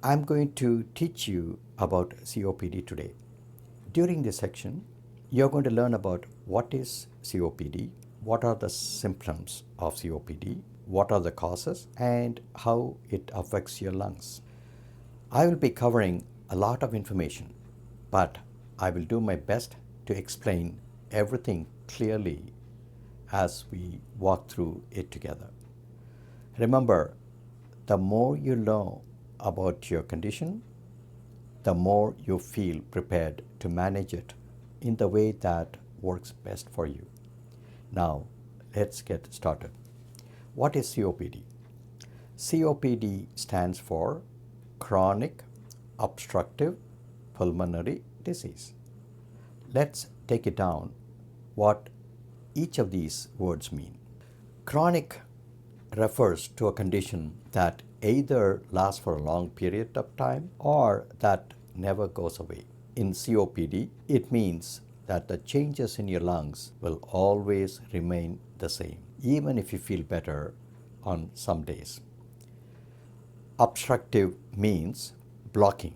I'm going to teach you about COPD today. During this section, you're going to learn about what is COPD, what are the symptoms of COPD, what are the causes, and how it affects your lungs. I will be covering a lot of information, but I will do my best to explain everything clearly as we walk through it together. Remember, the more you know about your condition, the more you feel prepared to manage it in the way that works best for you. Now, let's get started. What is COPD? COPD stands for chronic obstructive pulmonary disease. Let's take it down what each of these words mean. Chronic refers to a condition that either lasts for a long period of time or that never goes away. In COPD, it means that the changes in your lungs will always remain the same, even if you feel better on some days. Obstructive means blocking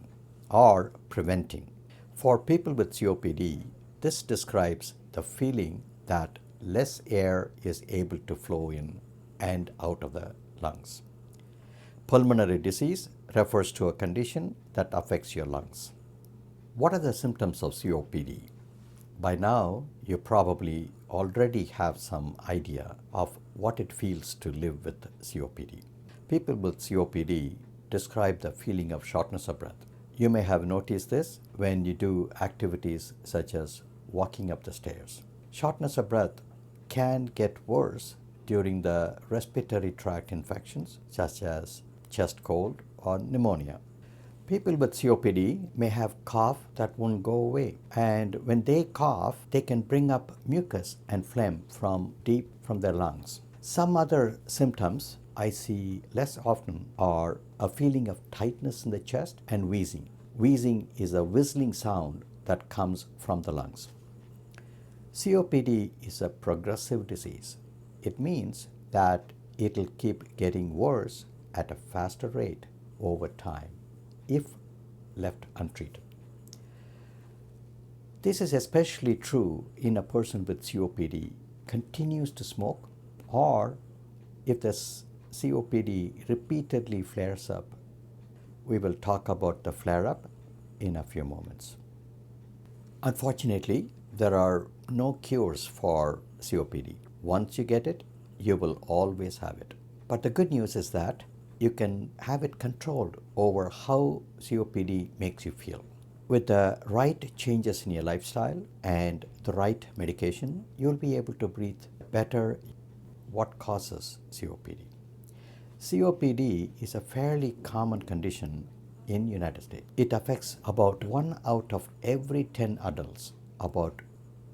or preventing. For people with COPD, this describes the feeling that less air is able to flow in and out of the lungs. Pulmonary disease refers to a condition that affects your lungs. What are the symptoms of COPD? By now, you probably already have some idea of what it feels to live with COPD. People with COPD describe the feeling of shortness of breath. You may have noticed this when you do activities such as walking up the stairs. Shortness of breath can get worse during the respiratory tract infections such as chest cold or pneumonia. People with COPD may have cough that won't go away, and when they cough, they can bring up mucus and phlegm from deep from their lungs. Some other symptoms I see less often are a feeling of tightness in the chest and wheezing. Wheezing is a whistling sound that comes from the lungs. COPD is a progressive disease. It means that it'll keep getting worse at a faster rate over time if left untreated. This is especially true in a person with COPD continues to smoke or if the COPD repeatedly flares up. We will talk about the flare-up in a few moments. Unfortunately, there are no cures for COPD. Once you get it, you will always have it. But the good news is that you can have it controlled over how COPD makes you feel. With the right changes in your lifestyle and the right medication, you'll be able to breathe better. What causes COPD? COPD is a fairly common condition in the United States. It affects about 1 out of every 10 adults, about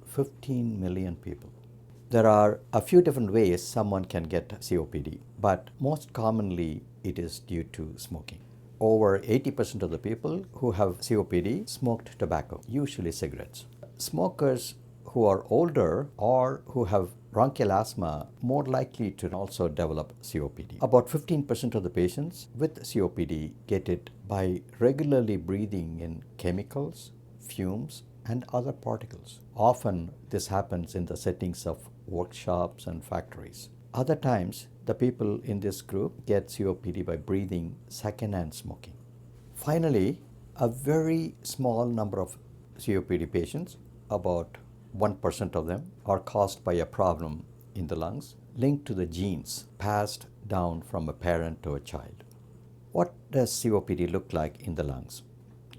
15 million people. There are a few different ways someone can get COPD, but most commonly it is due to smoking. Over 80% of the people who have COPD smoked tobacco, usually cigarettes. Smokers who are older or who have bronchial asthma more likely to also develop COPD. About 15% of the patients with COPD get it by regularly breathing in chemicals, fumes, and other particles. Often this happens in the settings of workshops and factories. Other times, the people in this group get COPD by breathing secondhand smoking. Finally, a very small number of COPD patients, about 1% of them, are caused by a problem in the lungs linked to the genes passed down from a parent to a child. What does COPD look like in the lungs?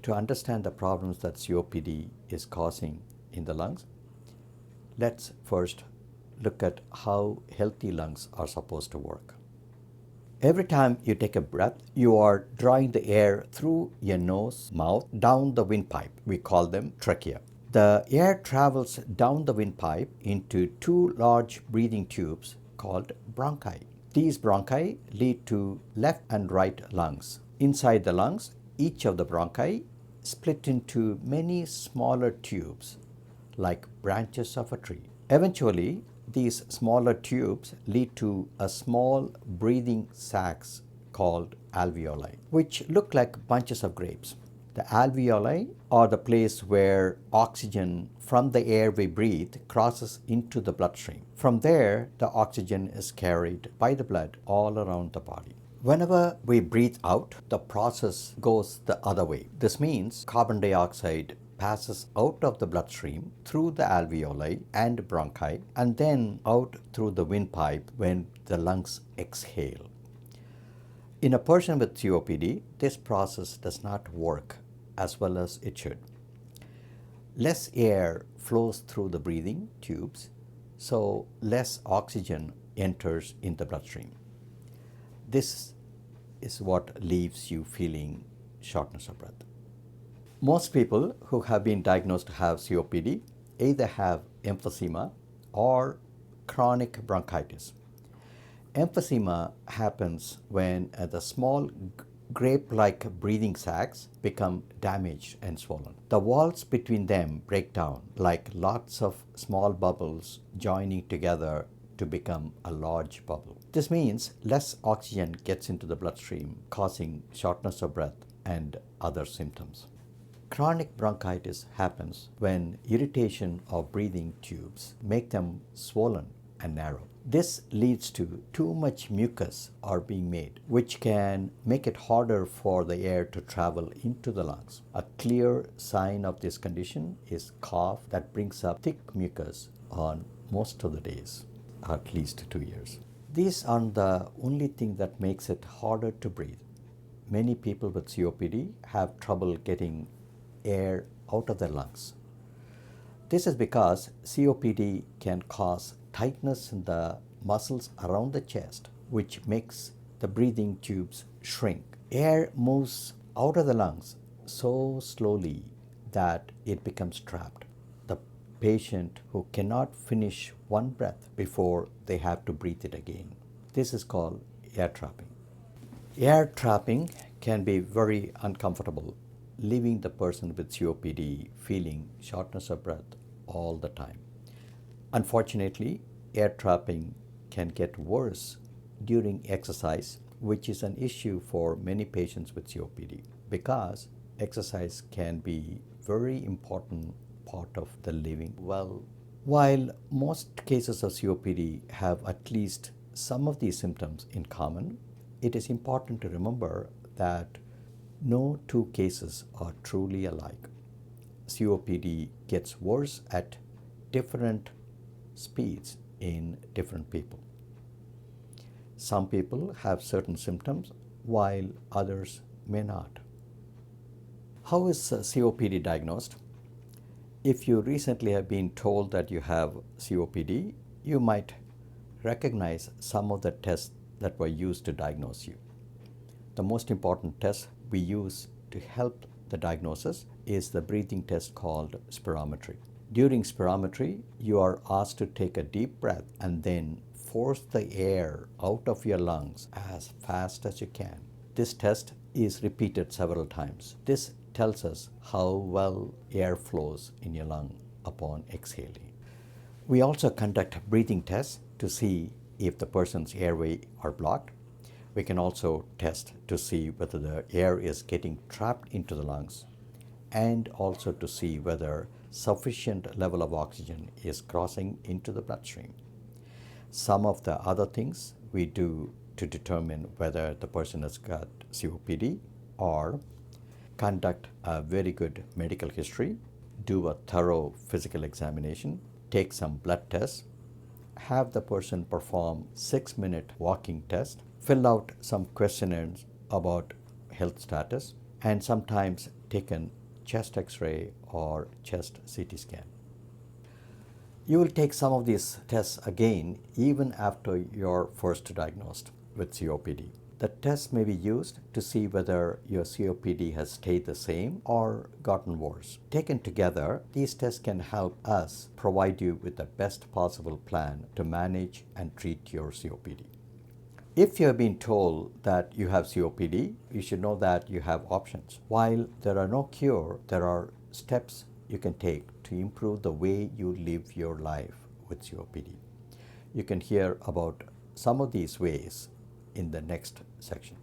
To understand the problems that COPD is causing in the lungs, let's first look at how healthy lungs are supposed to work. Every time you take a breath, you are drawing the air through your nose, mouth, down the windpipe. We call them trachea. The air travels down the windpipe into two large breathing tubes called bronchi. These bronchi lead to left and right lungs. Inside the lungs, each of the bronchi split into many smaller tubes like branches of a tree. Eventually, these smaller tubes lead to a small breathing sacs called alveoli, which look like bunches of grapes. The alveoli are the place where oxygen from the air we breathe crosses into the bloodstream. From there, the oxygen is carried by the blood all around the body. Whenever we breathe out, the process goes the other way. This means carbon dioxide passes out of the bloodstream through the alveoli and bronchi and then out through the windpipe when the lungs exhale. In a person with COPD, this process does not work as well as it should. Less air flows through the breathing tubes, so less oxygen enters in the bloodstream. This is what leaves you feeling shortness of breath. Most people who have been diagnosed to have COPD either have emphysema or chronic bronchitis. Emphysema happens when the small grape-like breathing sacs become damaged and swollen. The walls between them break down like lots of small bubbles joining together to become a large bubble. This means less oxygen gets into the bloodstream, causing shortness of breath and other symptoms. Chronic bronchitis happens when irritation of breathing tubes make them swollen and narrow. This leads to too much mucus are being made, which can make it harder for the air to travel into the lungs. A clear sign of this condition is cough that brings up thick mucus on most of the days, at least 2 years. These aren't the only thing that makes it harder to breathe. Many people with COPD have trouble getting air out of their lungs. This is because COPD can cause tightness in the muscles around the chest, which makes the breathing tubes shrink. Air moves out of the lungs so slowly that it becomes trapped. The patient who cannot finish one breath before they have to breathe it again. This is called air trapping. Air trapping can be very uncomfortable, leaving the person with COPD feeling shortness of breath all the time. Unfortunately, air trapping can get worse during exercise, which is an issue for many patients with COPD because exercise can be very important part of the living well. While most cases of COPD have at least some of these symptoms in common, it is important to remember that no two cases are truly alike. COPD gets worse at different speeds in different people. Some people have certain symptoms while others may not. How is COPD diagnosed? If you recently have been told that you have COPD, you might recognize some of the tests that were used to diagnose you. The most important test we use to help the diagnosis is the breathing test called spirometry. During spirometry, you are asked to take a deep breath and then force the air out of your lungs as fast as you can. This test is repeated several times. This tells us how well air flows in your lung upon exhaling. We also conduct breathing tests to see if the person's airway are blocked. We can also test to see whether the air is getting trapped into the lungs and also to see whether sufficient level of oxygen is crossing into the bloodstream. Some of the other things we do to determine whether the person has got COPD are conduct a very good medical history, do a thorough physical examination, take some blood tests, have the person perform 6-minute walking test, fill out some questionnaires about health status, and sometimes take a chest x-ray or chest CT scan. You will take some of these tests again even after you're first diagnosed with COPD. The tests may be used to see whether your COPD has stayed the same or gotten worse. Taken together, these tests can help us provide you with the best possible plan to manage and treat your COPD. If you have been told that you have COPD, you should know that you have options. While there are no cure, there are steps you can take to improve the way you live your life with COPD. You can hear about some of these ways in the next section.